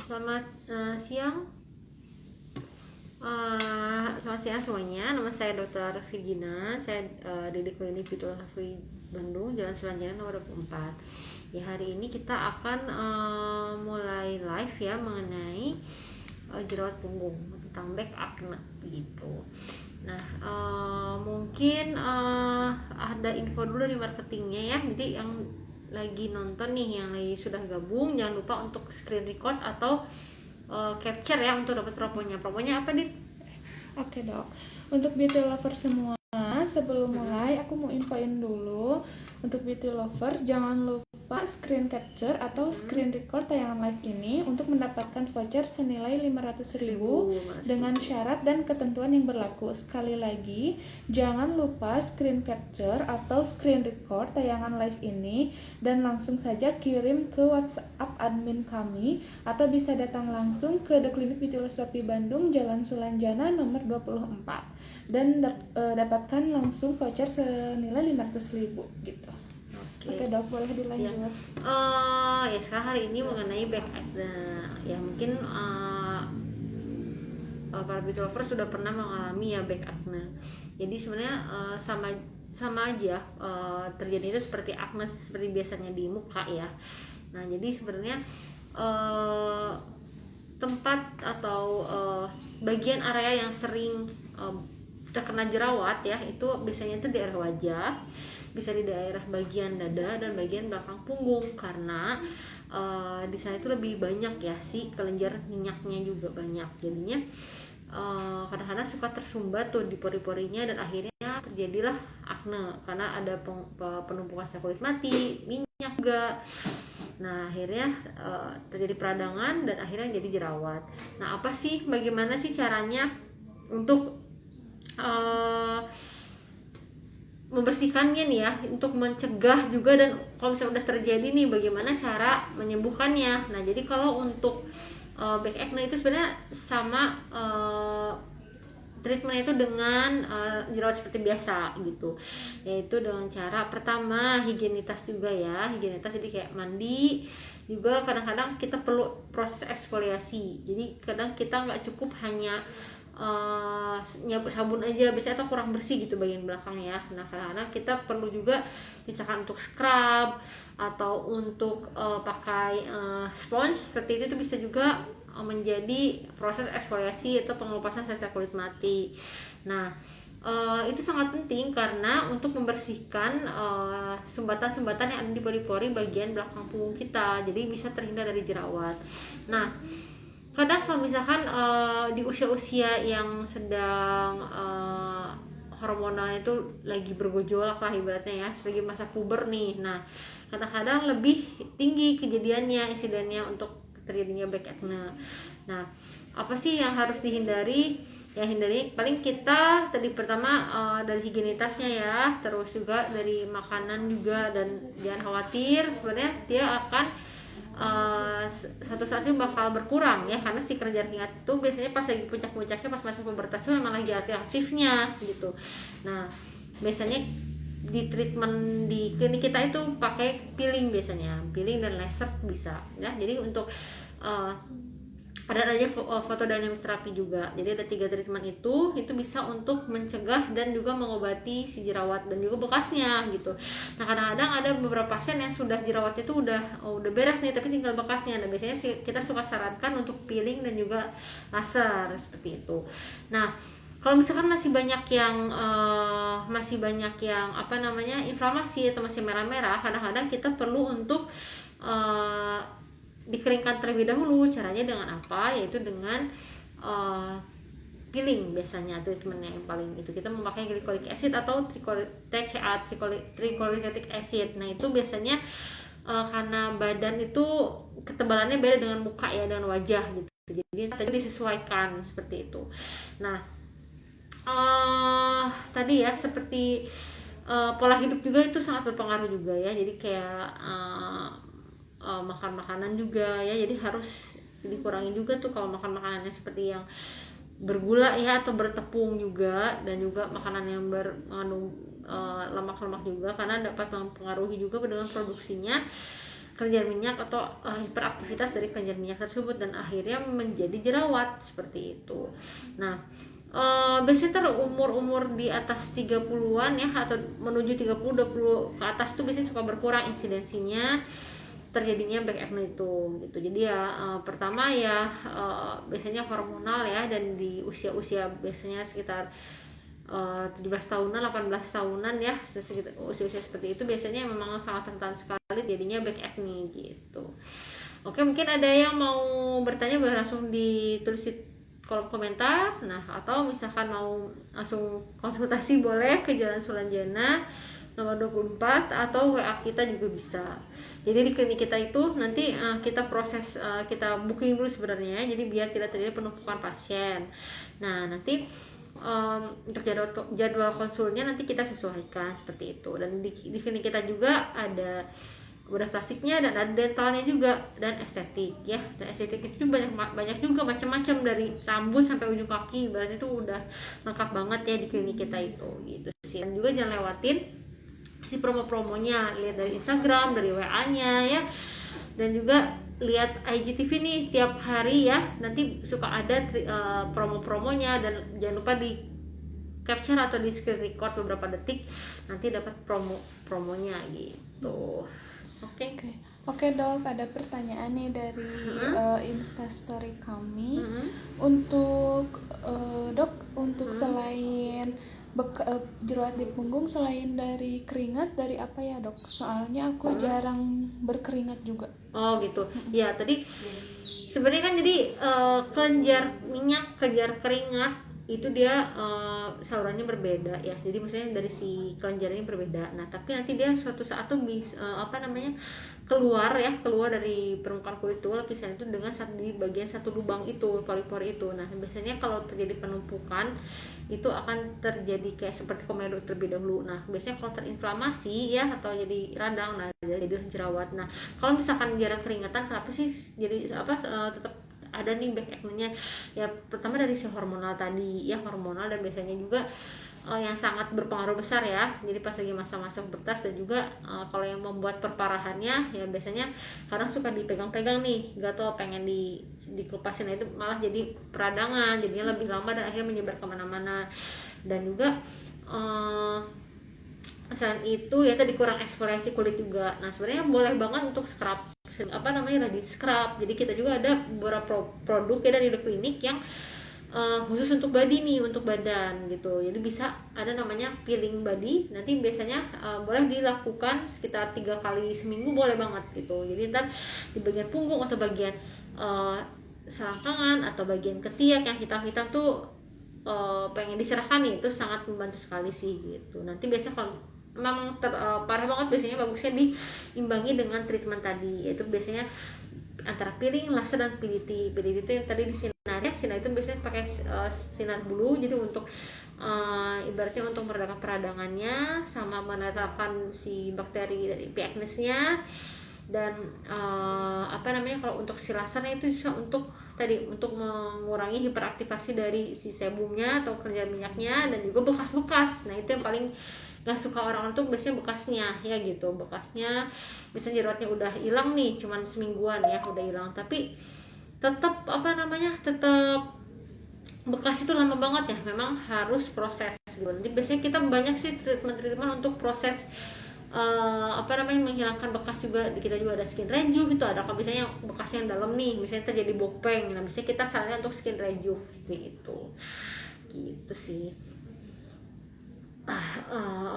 Selamat selamat siang semuanya. Nama saya Dr. Virgina. Saya di Klinik Fitologi Bandung, Jalan Sulanjana nomor 24. Ya, hari ini kita akan mulai live ya mengenai jerawat punggung tentang back acne gitu. Nah, mungkin ada info dulu dari marketingnya ya. Jadi yang lagi nonton nih, yang lagi sudah gabung, jangan lupa untuk screen record atau capture ya untuk dapat promonya. Promonya apa, Dit? Oke dok, untuk beauty lovers semua, sebelum mulai aku mau infoin dulu. Untuk beauty lovers jangan lupa screen capture atau screen record tayangan live ini untuk mendapatkan voucher senilai 500.000 dengan syarat dan ketentuan yang berlaku. Sekali lagi, jangan lupa screen capture atau screen record tayangan live ini dan langsung saja kirim ke WhatsApp admin kami atau bisa datang langsung ke The Klinik Fitologi Bandung, Jalan Sulanjana nomor 24 dan dapatkan langsung voucher senilai 500.000 gitu. Oke dok, boleh dilanjut. Ya sekarang hari ini mengenai back acne. Ya mungkin para beauty lovers sudah pernah mengalami ya back acne. Jadi sebenarnya sama aja terjadi itu seperti acne seperti biasanya di muka ya. Nah, jadi sebenarnya tempat atau bagian area yang sering terkena jerawat ya, itu biasanya itu di daerah wajah, bisa di daerah bagian dada dan bagian belakang punggung, karena di sana itu lebih banyak ya si kelenjar minyaknya juga banyak, jadinya kadang-kadang suka tersumbat tuh di pori-porinya dan akhirnya terjadilah acne karena ada penumpukan sel kulit mati, minyak juga. Nah, akhirnya terjadi peradangan dan akhirnya jadi jerawat. Nah, bagaimana sih caranya untuk membersihkannya nih ya, untuk mencegah juga, dan kalau misalnya udah terjadi nih bagaimana cara menyembuhkannya. Nah, jadi kalau untuk back acne itu sebenarnya sama treatmentnya itu dengan jerawat seperti biasa gitu, yaitu dengan cara pertama higienitas juga ya, higienitas, jadi kayak mandi juga. Kadang-kadang kita perlu proses eksfoliasi, jadi kadang kita nggak cukup hanya nyapu sabun aja biasanya, atau kurang bersih gitu bagian belakang ya. Nah, kadang-kadang kita perlu juga misalkan untuk scrub atau untuk pakai sponge seperti itu bisa juga menjadi proses eksfoliasi atau pengelupasan sel kulit mati. Nah, itu sangat penting karena untuk membersihkan sumbatan-sumbatan yang ada di pori-pori bagian belakang punggung kita, jadi bisa terhindar dari jerawat. Nah, kadang kalau misalkan di usia-usia yang sedang hormonal itu lagi bergejolak lah ibaratnya ya, lagi masa puber nih. Nah, kadang-kadang lebih tinggi kejadiannya, insidennya untuk terjadinya back acne. Nah, apa sih yang harus dihindari? Ya, hindari paling kita tadi pertama dari higienitasnya ya, terus juga dari makanan juga, dan jangan khawatir, sebenarnya dia akan satu saatnya bakal berkurang ya, karena si kelenjar keringat itu biasanya pas lagi puncak-puncaknya, pas masa pubertas itu memang lagi aktif-aktifnya gitu. Nah, biasanya di treatment di klinik kita itu pakai peeling, biasanya peeling dan laser bisa ya. Jadi untuk ada aja photodynamic terapi juga. Jadi ada 3 treatment itu bisa untuk mencegah dan juga mengobati si jerawat dan juga bekasnya gitu. Nah, kadang-kadang ada beberapa pasien yang sudah jerawatnya itu udah beres nih, tapi tinggal bekasnya. Nah, biasanya kita suka sarankan untuk peeling dan juga laser seperti itu. Nah, kalau misalkan masih banyak yang inflamasi atau masih merah-merah, kadang-kadang kita perlu untuk dikeringkan terlebih dahulu. Caranya dengan apa? Yaitu dengan peeling, biasanya treatmentnya yang paling itu kita memakai glycolic acid atau TCA, triclolytic acid. Nah, itu biasanya karena badan itu ketebalannya beda dengan muka ya, dengan wajah gitu, jadi disesuaikan seperti itu. Nah, tadi ya seperti pola hidup juga itu sangat berpengaruh juga ya. Jadi kayak makan makanan juga ya, jadi harus dikurangi juga tuh kalau makan makanannya seperti yang bergula ya, atau bertepung juga, dan juga makanan yang mengandung lemak-lemak juga, karena dapat mempengaruhi juga dengan produksinya kelenjar minyak atau hiperaktivitas dari kelenjar minyak tersebut dan akhirnya menjadi jerawat seperti itu. Nah, biasanya umur di atas 30-an ya atau menuju 20 ke atas tuh biasanya suka berkurang insidensinya terjadinya black acne itu gitu. Jadi ya pertama ya biasanya hormonal ya, dan di usia-usia biasanya sekitar 17 tahunan, 18 tahunan ya, usia-usia seperti itu biasanya memang sangat rentan sekali jadinya black acne gitu. Oke, mungkin ada yang mau bertanya boleh langsung ditulis di kolom komentar. Nah, atau misalkan mau langsung konsultasi boleh ke Jalan Sulanjana nomor 24 atau WA kita juga bisa. Jadi di klinik kita itu nanti kita proses kita booking dulu sebenarnya, jadi biar tidak terjadi penumpukan pasien. Nah, nanti untuk jadwal konsulnya nanti kita sesuaikan seperti itu. Dan di klinik kita juga ada bedah plastiknya dan ada dentalnya juga dan estetik ya. Dan estetik itu banyak juga macam-macam dari rambut sampai ujung kaki, berarti itu udah lengkap banget ya di klinik kita itu gitu sih. Dan juga jangan lewatin si promo-promonya, lihat dari Instagram, dari WA-nya ya. Dan juga lihat IGTV nih tiap hari ya, nanti suka ada promo-promonya, dan jangan lupa di capture atau di screen record beberapa detik, nanti dapat promonya gitu. Oke dok, ada pertanyaan nih dari Instastory kami. Untuk dok, untuk selain jerawat di punggung, selain dari keringat, dari apa ya dok? Soalnya aku jarang berkeringat juga. Oh gitu. Ya tadi sebenarnya kan jadi kelenjar minyak, kelenjar keringat itu dia salurannya berbeda ya. Jadi maksudnya dari si kelenjarnya berbeda. Nah, tapi nanti dia suatu saat tuh bisa keluar dari permukaan kulit itu, lapisan itu dengan di bagian satu lubang itu, pori-pori itu. Nah, biasanya kalau terjadi penumpukan itu akan terjadi kayak seperti komedo terlebih dahulu. Nah, biasanya kalau terinflamasi ya atau jadi radang, nah jadi jerawat. Nah, kalau misalkan jarang keringatan, kenapa sih jadi tetap ada nih black acne-nya? Ya pertama dari si hormonal tadi ya, hormonal, dan biasanya juga yang sangat berpengaruh besar ya. Jadi pas lagi masa-masa pubertas, dan juga kalau yang membuat perparahannya ya biasanya kadang suka dipegang-pegang nih, gatel pengen dikelupasin, itu malah jadi peradangan, jadinya lebih lama dan akhirnya menyebar kemana-mana. Dan juga selain itu ya tadi kurang eksfoliasi kulit juga. Nah, sebenarnya boleh banget untuk scrub rajin scrub. Jadi kita juga ada beberapa produk ya dari The Clinic yang khusus untuk body nih, untuk badan gitu. Jadi bisa ada namanya peeling body. Nanti biasanya boleh dilakukan sekitar 3 kali seminggu, boleh banget gitu. Jadi ntar di bagian punggung atau bagian selangkangan atau bagian ketiak yang hitam-hitam tuh pengen dicerahkan nih, itu sangat membantu sekali sih gitu. Nanti biasanya kalau memang parah banget, biasanya bagusnya diimbangi dengan treatment tadi, yaitu biasanya antara peeling, laser, dan PDT. PDT itu yang tadi disinari. Sinar itu biasanya pakai sinar bulu, jadi untuk ibaratnya untuk meredakan peradangannya sama menetralkan si bakteri dari P. acnes-nya. Dan kalau untuk si lasernya itu bisa untuk mengurangi hiperaktivasi dari si sebumnya atau kelenjar minyaknya, dan juga bekas-bekas. Nah, itu yang paling gak suka orang tuh biasanya bekasnya ya gitu. Bekasnya misalnya jerawatnya udah hilang nih, cuman semingguan ya udah hilang, tapi tetap tetap bekas itu lama banget ya, memang harus proses gitu. Jadi biasanya kita banyak sih treatment untuk proses menghilangkan bekas juga. Kita juga ada skin rejuve itu, ada kalau misalnya bekas yang dalam nih, misalnya terjadi bopeng, nah biasanya kita sarannya untuk skin rejuve gitu sih.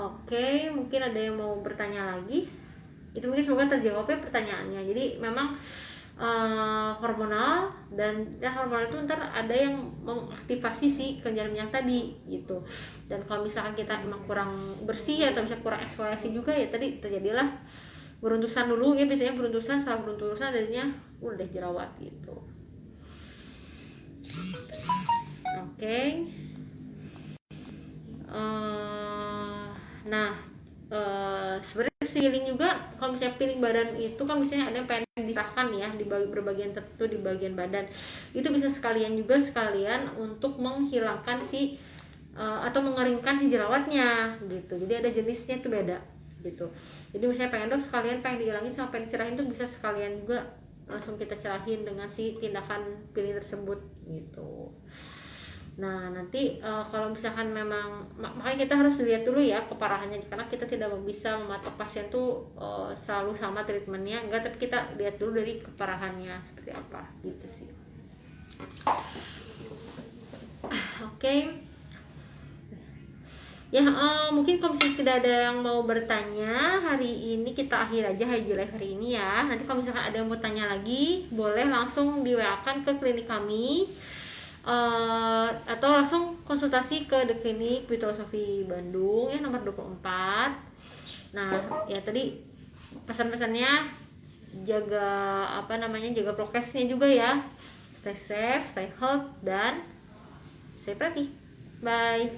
Oke, mungkin ada yang mau bertanya lagi. Itu mungkin semoga terjawab ya pertanyaannya. Jadi memang hormonal, dan hormonal itu ntar ada yang mengaktifasi si kelenjar minyak tadi gitu. Dan kalau misalkan kita emang kurang bersih atau bisa kurang eksfoliasi juga ya, tadi terjadilah beruntusan dulu ya, biasanya salah beruntusan jadinya udah jerawat gitu. Oke. Sebenarnya peeling juga, kalau misalnya peeling badan itu kan misalnya ada yang pengen diserahkan ya di berbagian tertentu di bagian badan, itu bisa sekalian untuk menghilangkan atau mengeringkan si jerawatnya gitu. Jadi ada jenisnya tuh beda. gitu. Jadi misalnya pengen dok sekalian pengen dihilangin sama pengen dicerahin tuh bisa sekalian juga langsung kita cerahin dengan si tindakan peeling tersebut gitu. Nah nanti kalau misalkan memang makanya kita harus lihat dulu ya keparahannya, karena kita tidak bisa mematok pasien tuh selalu sama treatmentnya, enggak, tapi kita lihat dulu dari keparahannya seperti apa gitu sih. Oke. Ya mungkin kalau misalnya tidak ada yang mau bertanya, hari ini kita akhir aja Haji Live hari ini ya. Nanti kalau misalkan ada yang mau tanya lagi, boleh langsung di WA-kan ke klinik kami, atau langsung konsultasi ke The Clinic Filosofi Bandung ya, nomor 24. Nah ya tadi pesan-pesannya jaga jaga prokesnya juga ya, stay safe, stay healthy, dan stay pretty. Bye.